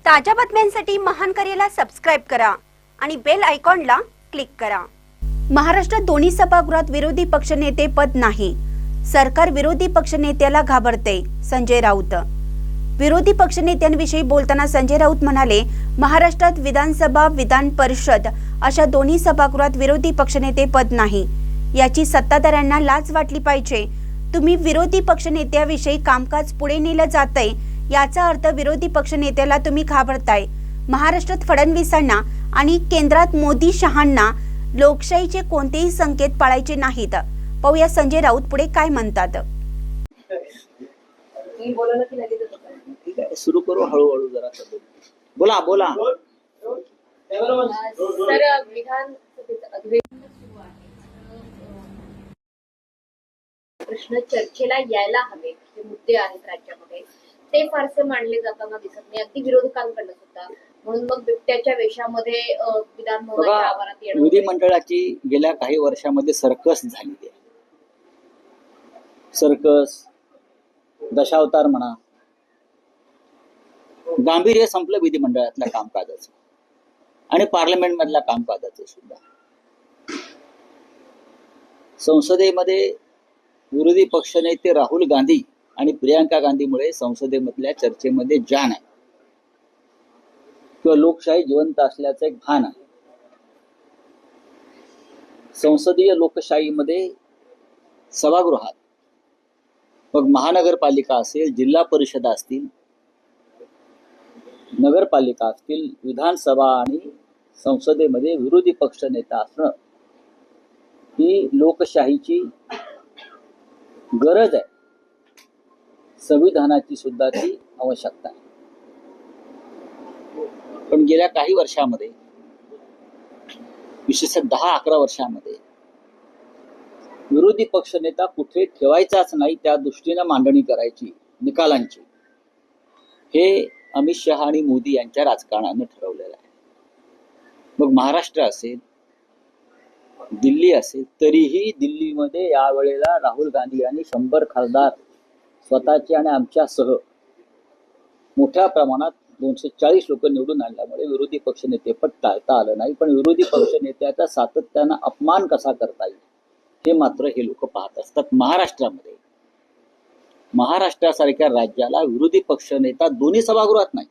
ताज्या बातम्यांसाठी महान करेला सबस्क्राइब करा आणि बेल आयकॉनला क्लिक करा। महाराष्ट्रात दोन्ही सभागृहात विरोधी पक्षनेते पद नाही, सरकार विरोधी पक्षनेत्याला घाबरते। संजय राऊत विरोधी पक्षनेत्यांविषयी बोलताना संजय राऊत म्हणाले, महाराष्ट्रात विधानसभा विधान परिषद अशा दोन्ही सभागृहात विरोधी पक्षनेते पद नाही, याची सत्ताधाऱ्यांना लाज वाटली पाहिजे। तुम्ही विरोधी पक्षनेत्याविषयी कामकाज पुढे नेलं जातंय, याचा अर्थ विरोधी पक्षनेत्याला तुम्ही घाबरताय। महाराष्ट्रात फडणवीसांना आणि केंद्रात मोदी शहांना लोकशाहीचे कोणतेही संकेत पाळायचे नाहीत। पाहूया संजय राऊत पुढे काय म्हणतात। ठीक आहे, सुरू करू हळूहळू जरा बोला बोला। सर, विधानसभेचं अधिवेशन सुरू आहे, प्रश्न चर्चेला यायला हवे, जे मुद्दे आहेत राज्यामध्ये ते फारसे मांडले जाताना दिसत नाही, अगदी विरोधकांकडनं सुद्धा। म्हणून मग बिबट्याच्या वेशामध्ये विधान भवनाच्या आवारात येणं, विधिमंडळाची गेल्या काही वर्षामध्ये सर्कस झाली आहे। सर्कस, दशावतार म्हणा, गांभीर्य संपलं विधिमंडळातल्या कामकाजाचं आणि पार्लमेंट मधल्या कामकाजाचं सुद्धा। संसदेमध्ये विरोधी पक्षनेते राहुल गांधी आणि प्रियंका गांधीमुळे संसदेमधल्या चर्चेमध्ये जान आहे किंवा लोकशाही जिवंत असल्याचं एक भान आहे। संसदीय लोकशाहीमध्ये सभागृहात मग महानगरपालिका असेल, जिल्हा परिषद असतील, नगरपालिका असतील, विधानसभा आणि संसदेमध्ये विरोधी पक्षनेता असणं ही लोकशाहीची गरज आहे, संविधानाची सुद्धा ती आवश्यकता आहे। पण गेल्या काही वर्षामध्ये, विशेषतः 10-11 वर्षामध्ये विरोधी पक्षनेता कुठे ठेवायचाच नाही, त्या दृष्टीनं मांडणी करायची निकालांची, हे अमित शहा आणि मोदी यांच्या राजकारणानं ठरवलेलं आहे। मग महाराष्ट्र असेल, दिल्ली असेल, तरीही दिल्लीमध्ये यावेळेला राहुल गांधी यांनी 100 खासदार स्वतःचे आणि आमच्यासह मोठ्या प्रमाणात 240 लोक निवडून आणल्यामुळे विरोधी पक्षनेते पद टाळता आलं नाही। पण विरोधी पक्षनेत्याचा सातत्यानं अपमान कसा करता येईल हे मात्र हे लोक पाहत असतात। महाराष्ट्रामध्ये, महाराष्ट्रासारख्या राज्याला विरोधी पक्षनेता दोन्ही सभागृहात नाही,